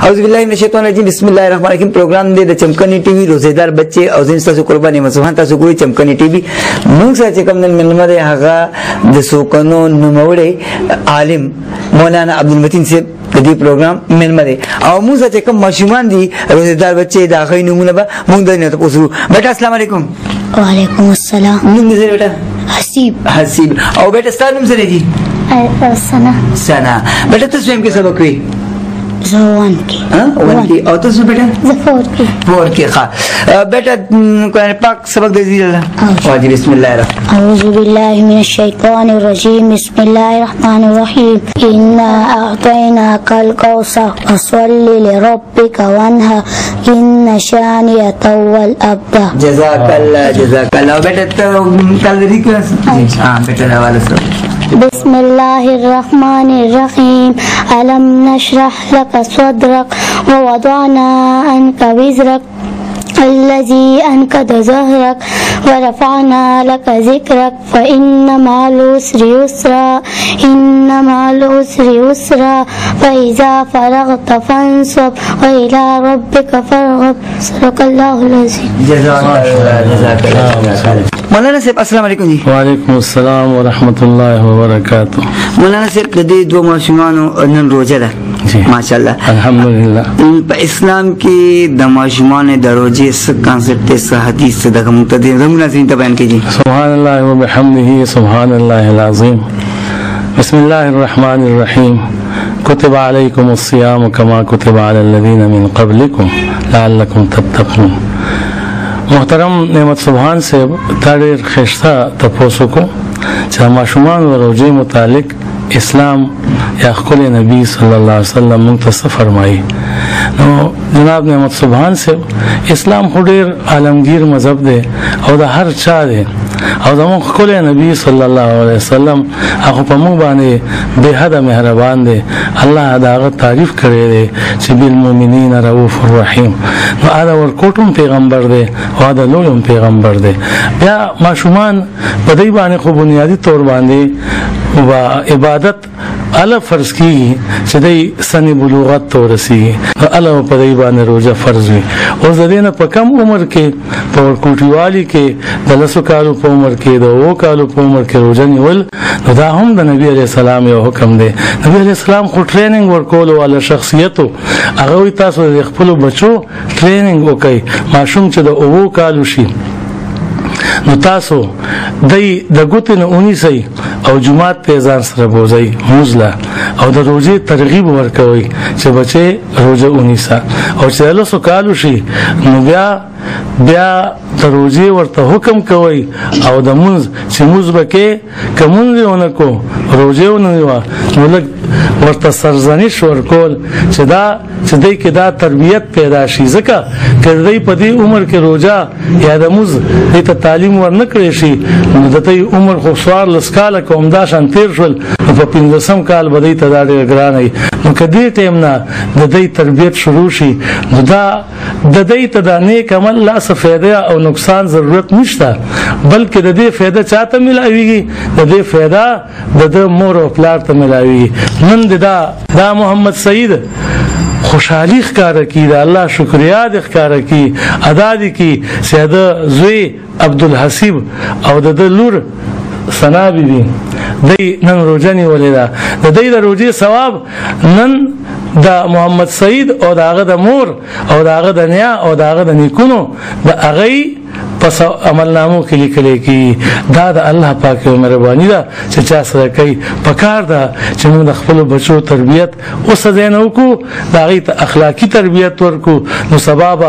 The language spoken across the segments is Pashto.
اعوذ باللہ من الشیطان الرجیم بسم اللہ الرحمن الرحیم پروگرام دے د چمکنی ٹی وی روزیدار بچے او زین تاسو قربانی مسوهان تاسو ګورئ چمکنی ټي وي موږ سره چې کوم نن ملمه دی هغه د سوکنو نوموړی عالم مولانا عبدالمتین صاحب د دې پروګرام ملمه دی او موږ سره چې کوم ماشومان دي روزیدار بچے دا غي نمونه به موږ درنه تاسو بیٹا السلام علیکم. وعلیکم السلام. نوم دې بیٹا حسیب. حسیب. او بیٹا ستاسو نوم څه دی؟ سنا. سنا. بیٹا تاسو هم کې سبق وی؟ زوان کی. ون کی. او تاسو بیٹا؟ فور کی. فور کی. ها بیٹا قرآن پاک سبق دے دیجیے. واجب بسم اللہ الرحمن. اعوذ باللہ من الشیطان الرجیم بسم اللہ الرحمن الرحیم انا اعطیناک الکوثر فصل لربک وانحر ان شانئک هو الابتر. جزاک اللہ جزاک اللہ. بیٹا کل دی کلاس. ہاں بیٹا حوالہ سے. بسم اللہ الرحمن الرحیم الم نشرح لك صدرك ووضعنا عنك وزرك الذي أنقض ظهرك ورفعنا لك ذكرك فإن مع العسر يسرا إن مع العسر يسرا فإذا فرغت فانصب وإلى ربك فارغب. صدق الله العظيم. جزاك الله جزاك الله. مولانا صاحب السلام علیکم جی. وعلیکم السلام ورحمۃ اللہ وبرکاتہ. مولانا صاحب د دې دوه ماشومانو نن روزه ده ماشاءالله الحمدلله. په اسلام کې د ماشومانو د روزې څه کانسپټ څه حدیث څه دغه متدین زمونه څنګه ته بیان کیږي؟ سبحان الله وبحمده سبحان الله العظیم. بسم الله الرحمن الرحیم. كتب عليكم الصيام كما كتب على الذين من قبلكم لعلكم تتقون. محترم نعمت سبحان سے تاریخ خشتا تپوسو کو چا ماشومان و روزے متعلق اسلام یا خل نبی صلی اللہ علیہ وسلم منتصف فرمائی. نو جناب نعمت سبحان سے اسلام خودیر عالمگیر مذہب دے او دا ہر چا دے او زمون خل نبی صلی اللہ علیہ وسلم اخو پا مو بانے بے حد مہربان دے. اللہ داغت تعریف کرے دے چی بالمومنین رؤوف الرحیم. نو آدھا ورکوٹم پیغمبر دے او آدھا لولم پیغمبر دے. بیا ماشومان بدئی بانے خو بنیادی طور باندے و عبادت اللہ فرض کی چې دی سن بلوغت تو رسی الله په دی باندې روزه فرض وي او زدينه په کم عمر کې په کوټیوالي کې د لسو کالو په عمر کې د او کالو په عمر کې روزه نیول دا هم د نبی عليه السلام یو حکم دی. نبی عليه السلام خو ټریننګ ورکول او شخصیتو هغه تاسو د خپل بچو ټریننګ وکي ماشوم چې د او کالو شي نو تاسو دای د ګوتن اونې سي او جمعات په ځان سره بوزي موزله او د روزي ترغیب ورکوي چې بچي روزه اونیسا او چې له سو کالو شي نو بیا د روزي ورته حکم کوي او د منځ چې موز بکې کومونه کو روزه ونیوا نو لګ ورته سرزنش ورکول چې دای کې دا تربیت پیدا شي ځکه کله په دې عمر کې روزه یا د موز دې ته تعلیم ورنکړي شي نو د دې عمر خو سوار لسکاله کوم دا شان تیر شول په 15 کال بدې ته دا ډېر ګرانه نو کدی ټیم نه د دې تربیت شروع شي نو دا د دې ته د نیک عمل لا څه فائدہ او نقصان ضرورت نشته بلکې د دې فائدہ چاته ملایوي د دې فائدہ د مور او پلار ته ملایوي. نن دا محمد سعید خوشحالی ښکار کی دا الله شکریا د ښکار کی ادا دي کی سیاده زوی عبدالحسیب او د لور سنا بیبی دی نن روزنی ولیدا د دې د روزي ثواب نن دا محمد سعید او داغه د مور او داغه د نیا او داغه د نیکونو د اغي پس عمل نامو کې لیکل کی دا د الله پاک مهرباني ده چې چا سره کوي پکار ده چې موږ د خپل بچو تربيت او سزینو کو دا غي اخلاقی تربيت ورکو نو سبب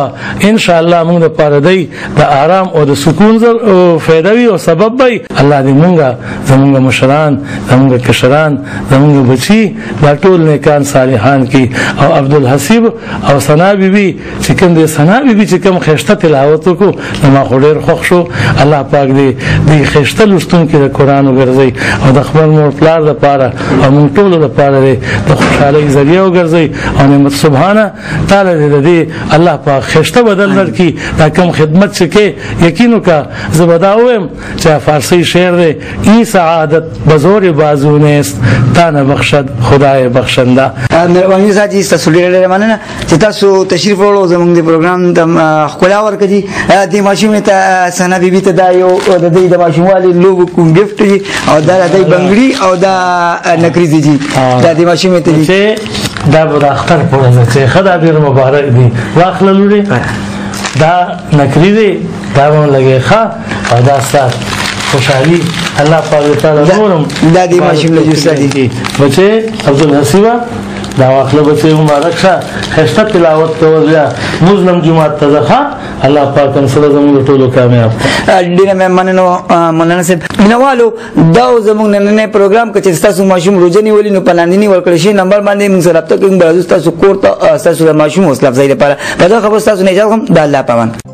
ان شاء الله موږ د پاره دی د آرام او د سکون او فائدہ وي او سبب وي. الله دې موږ زموږ مشران زموږ کشران زموږ بچي دا ټول نیکان صالحان کی او عبدالحسیب او سنا بیبي چې کوم دې سنا بیبي چې کوم خشته تلاوت کو نو ما ډېر خوښ شو. الله پاک دې ښایسته لوستونکي د قرآن وګرځوي او د خپل مور پلار دپاره او موږ ټولو دپاره دې د خوشحالۍ ذریعه وګرځوي او نعمت سبحانه تعالی دې د دې الله پاک ښایسته بدل درکړي. دا کوم خدمت چې کې یقین وکړه زه به دا ووایم چې فارسی شعر دی ای سعادت بزور بازو نیست تا نه بخشد خدای بخشنده. مهرباني صاحب جی تاسو ډېره مننه چې تاسو تشریف وړو زموږ د پروګرام ته ښکلا ورکړي. د ماشومې ته ثنا بیبي ته دا یو د دوی د ماشوموالي لوبو کوم ګفټ دی او دا د دوی بنګړي او دا نکریزي جي دا د ماشومې ته دي دا به د اختر په ورځ چې ښه دا ډېر مبارک دي واخله لورې دا نکریزي دا به لګې ښه او دا ستا خوشحالي الله پاک تعالی نورم دا د ماشوم له جوسه دي بچې عبدالحسیبه دا واخله بچې مبارک شه ښایسته تلاوت کول بیا مظلم جومات ته ځه الله پاک هم سره زموږ ټولو کامیاب ډېره مننه صاحب. مینوالو دا زموږ نننی پروګرام که چې ستاسو ماشوم روژه نیولي نو په لاندې ورکړل شي نمبر باندې موږ سره رابطه کوو. ستاسو کور ته ستاسو د ماشوم حوصله افزایي لپاره په دغه خبرو ستاسو نه اجازه غواړم. د الله پامان.